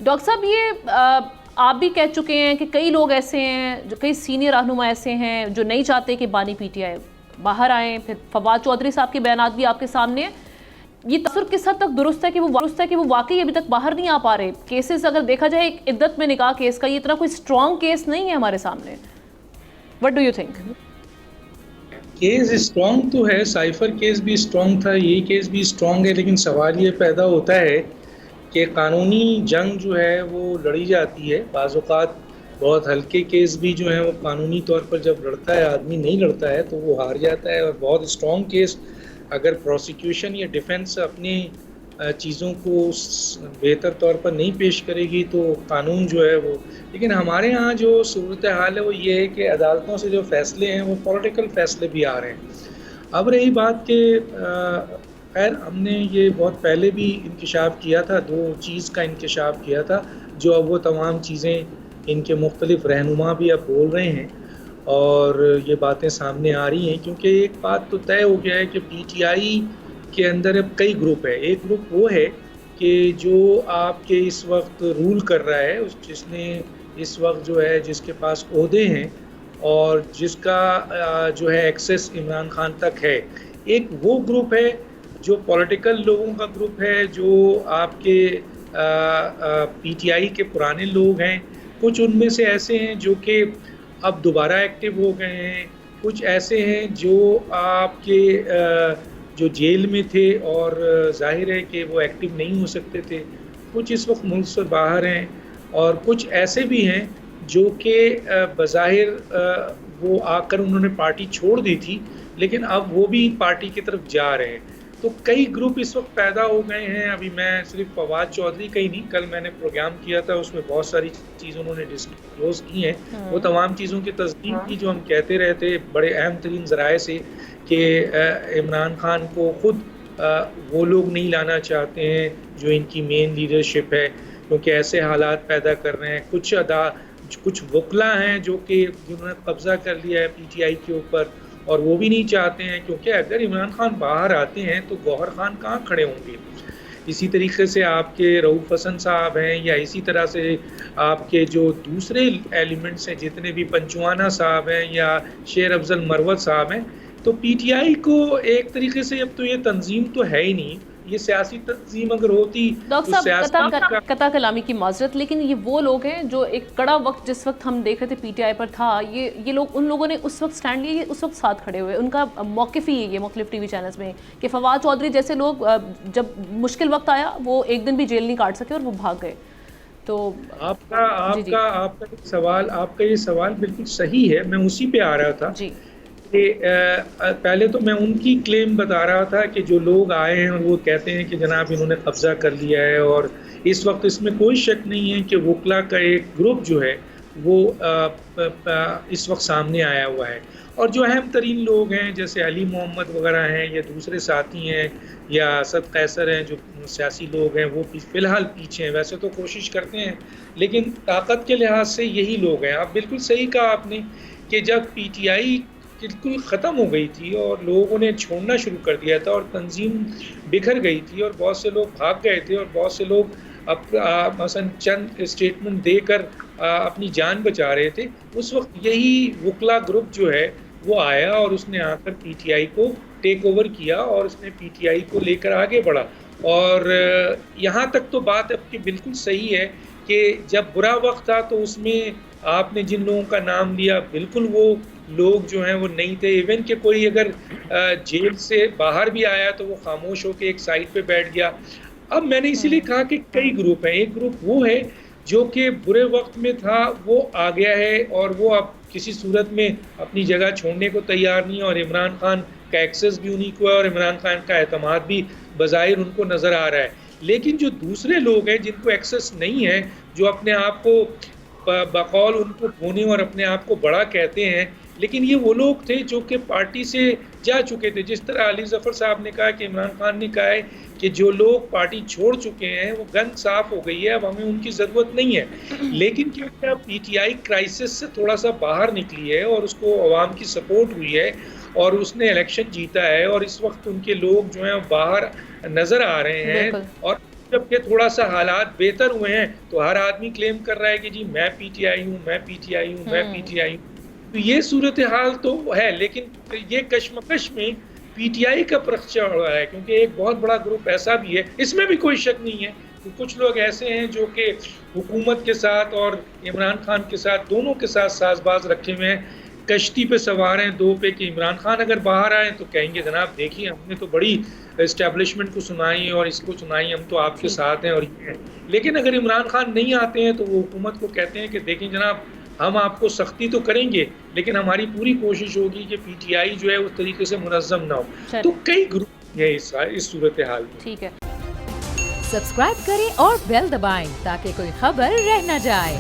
Doctor صاحب یہ آپ بھی کہہ چکے ہیں کہ کئی لوگ ایسے ہیں، جو کئی سینئر رہنما ایسے ہیں جو نہیں چاہتے کہ بانی پی ٹی آئی باہر آئیں. پھر فواد چودھری صاحب کے بیانات بھی آپ کے سامنے ہیں. یہ تصور کس حد تک درست ہے کہ وہ واقعی ابھی تک باہر نہیں آ پا رہے؟ کیسز اگر دیکھا جائے ایک عدت میں نکاح کیس کا، یہ اتنا کوئی اسٹرانگ کیس نہیں ہے ہمارے سامنے. What do you think? Case strong تو ہے، سائفر کیس بھی اسٹرانگ تھا، یہ کیس بھی اسٹرانگ ہے، لیکن سوال یہ پیدا ہوتا ہے کہ قانونی جنگ جو ہے وہ لڑی جاتی ہے. بعض اوقات بہت ہلکے کیس بھی جو ہیں وہ قانونی طور پر جب لڑتا ہے آدمی نہیں لڑتا ہے تو وہ ہار جاتا ہے، اور بہت اسٹرانگ کیس اگر پروسیکیوشن یا ڈیفنس اپنی چیزوں کو بہتر طور پر نہیں پیش کرے گی تو قانون جو ہے وہ. لیکن ہمارے ہاں جو صورتحال ہے وہ یہ ہے کہ عدالتوں سے جو فیصلے ہیں وہ پولیٹیکل فیصلے بھی آ رہے ہیں. اب رہی بات کہ خیر ہم نے یہ بہت پہلے بھی انکشاف کیا تھا، 2 چیز کا انکشاف کیا تھا جو اب وہ تمام چیزیں ان کے مختلف رہنما بھی اب بول رہے ہیں اور یہ باتیں سامنے آ رہی ہیں. کیونکہ ایک بات تو طے ہو گیا ہے کہ پی ٹی آئی کے اندر اب کئی گروپ ہے. ایک گروپ وہ ہے کہ جو آپ کے اس وقت رول کر رہا ہے، جس نے اس وقت جو ہے جس کے پاس عہدے ہیں اور جس کا جو ہے ایکسیس عمران خان تک ہے. ایک وہ گروپ ہے جو پولیٹیکل لوگوں کا گروپ ہے، جو آپ کے پی ٹی آئی کے پرانے لوگ ہیں. کچھ ان میں سے ایسے ہیں جو کہ اب دوبارہ ایکٹیو ہو گئے ہیں، کچھ ایسے ہیں جو آپ کے جو جیل میں تھے اور ظاہر ہے کہ وہ ایکٹیو نہیں ہو سکتے تھے، کچھ اس وقت ملک سے باہر ہیں، اور کچھ ایسے بھی ہیں جو کہ بظاہر وہ آ کر انہوں نے پارٹی چھوڑ دی تھی لیکن اب وہ بھی پارٹی کی طرف جا رہے ہیں. تو کئی گروپ اس وقت پیدا ہو گئے ہیں. ابھی میں صرف فواد چودھری کا ہی نہیں، کل میں نے پروگرام کیا تھا، اس میں بہت ساری چیزیں انہوں نے ڈسکلوز کی ہیں. وہ تمام چیزوں کی تصدیق کی جو ہم کہتے رہے تھے بڑے اہم ترین ذرائع سے کہ عمران خان کو خود وہ لوگ نہیں لانا چاہتے ہیں جو ان کی مین لیڈرشپ ہے، کیونکہ ایسے حالات پیدا کر رہے ہیں. کچھ وکلا ہیں جو کہ جنہوں نے قبضہ کر لیا ہے پی ٹی آئی کے اوپر، اور وہ بھی نہیں چاہتے ہیں، کیونکہ اگر عمران خان باہر آتے ہیں تو گوہر خان کہاں کھڑے ہوں گے. اسی طریقے سے آپ کے رؤوف حسن صاحب ہیں، یا اسی طرح سے آپ کے جو دوسرے ایلیمنٹس ہیں جتنے بھی پنچوانا صاحب ہیں یا شیر افضل مروت صاحب ہیں. تو پی ٹی آئی کو ایک طریقے سے اب تو یہ تنظیم تو ہے ہی نہیں. یہ سیاسی تنظیم اگر ہوتی ڈاکٹر صاحب قطع کلامی کی معذرت، لیکن یہ وہ لوگ ہیں جو ایک کڑا وقت جس وقت ہم دیکھ رہے تھے پی ٹی آئی پر تھا، یہ لوگ ان لوگوں نے اس وقت سٹینڈ لیا، اس وقت ساتھ کھڑے ہوئے. ان کا موقف ہی یہ مختلف ٹی وی چینلز میں کہ فواد چودھری جیسے لوگ جب مشکل وقت آیا وہ ایک دن بھی جیل نہیں کاٹ سکے اور وہ بھاگ گئے. تو آپ کا یہ سوال بالکل صحیح ہے. میں اسی پہ آ رہا تھا جی. پہلے تو میں ان کی کلیم بتا رہا تھا کہ جو لوگ آئے ہیں اور وہ کہتے ہیں کہ جناب انہوں نے قبضہ کر لیا ہے، اور اس وقت اس میں کوئی شک نہیں ہے کہ وکلا کا ایک گروپ جو ہے وہ اس وقت سامنے آیا ہوا ہے. اور جو اہم ترین لوگ ہیں جیسے علی محمد وغیرہ ہیں یا دوسرے ساتھی ہیں یا اسد قیصر ہیں، جو سیاسی لوگ ہیں، وہ فی الحال پیچھے ہیں. ویسے تو کوشش کرتے ہیں لیکن طاقت کے لحاظ سے یہی لوگ ہیں. آپ بالکل صحیح کہا آپ نے کہ جب پی ٹی آئی بالکل ختم ہو گئی تھی اور لوگوں نے چھوڑنا شروع کر دیا تھا اور تنظیم بکھر گئی تھی اور بہت سے لوگ بھاگ گئے تھے اور بہت سے لوگ مثلا چند اسٹیٹمنٹ دے کر اپنی جان بچا رہے تھے، اس وقت یہی وکلا گروپ جو ہے وہ آیا اور اس نے آ کر پی ٹی آئی کو ٹیک اوور کیا اور اس نے پی ٹی آئی کو لے کر آگے بڑھا. اور یہاں تک تو بات اب کی بالکل صحیح ہے کہ جب برا وقت تھا تو اس میں آپ نے جن لوگوں کا نام لیا بالکل وہ لوگ جو ہیں وہ نہیں تھے. ایون کہ کوئی اگر جیل سے باہر بھی آیا تو وہ خاموش ہو کے ایک سائڈ پہ بیٹھ گیا. اب میں نے اسی لیے کہا کہ کئی گروپ ہیں. ایک گروپ وہ ہے جو کہ برے وقت میں تھا، وہ آ گیا ہے اور وہ اب کسی صورت میں اپنی جگہ چھوڑنے کو تیار نہیں ہے، اور عمران خان کا ایکسس بھی انہی کو ہے اور عمران خان کا اعتماد بھی بظاہر ان کو نظر آ رہا ہے. لیکن جو دوسرے لوگ ہیں جن کو ایکسس نہیں ہے، جو اپنے آپ کو بقول ان کو بونے اور اپنے آپ کو بڑا کہتے ہیں، لیکن یہ وہ لوگ تھے جو کہ پارٹی سے جا چکے تھے. جس طرح علی ظفر صاحب نے کہا کہ عمران خان نے کہا ہے کہ جو لوگ پارٹی چھوڑ چکے ہیں وہ گن صاف ہو گئی ہے، اب ہمیں ان کی ضرورت نہیں ہے. لیکن کیونکہ پی ٹی آئی کرائسس سے تھوڑا سا باہر نکلی ہے اور اس کو عوام کی سپورٹ ہوئی ہے اور اس نے الیکشن جیتا ہے، اور اس وقت ان کے لوگ جو ہیں باہر نظر آ رہے ہیں اور جبکہ تھوڑا سا حالات بہتر ہوئے ہیں تو ہر آدمی کلیم کر رہا ہے کہ جی میں پی ٹی آئی ہوں، میں پی ٹی آئی ہوں، میں پی ٹی آئی ہوں. تو یہ صورتحال تو ہے، لیکن یہ کشمکش میں پی ٹی آئی کا پرخ چڑھ رہا ہے، کیونکہ ایک بہت بڑا گروپ ایسا بھی ہے، اس میں بھی کوئی شک نہیں ہے کہ کچھ لوگ ایسے ہیں جو کہ حکومت کے ساتھ اور عمران خان کے ساتھ دونوں کے ساتھ ساز باز رکھے ہوئے ہیں. کشتی پہ سوار ہیں دو پہ کہ عمران خان اگر باہر آئے تو کہیں گے جناب دیکھیے ہم نے تو بڑی اسٹیبلشمنٹ کو سنائی اور اس کو سنائی، ہم تو آپ کے ساتھ ہیں اور یہ ہیں. لیکن اگر عمران خان نہیں آتے ہیں تو وہ حکومت کو کہتے ہیں کہ دیکھیں جناب ہم آپ کو سختی تو کریں گے لیکن ہماری پوری کوشش ہوگی کہ پی ٹی آئی جو ہے اس طریقے سے منظم نہ ہو. تو کئی گروپ ہیں اس صورتحال میں. ٹھیک ہے، سبسکرائب کریں اور بیل دبائیں تاکہ کوئی خبر رہ نہ جائے.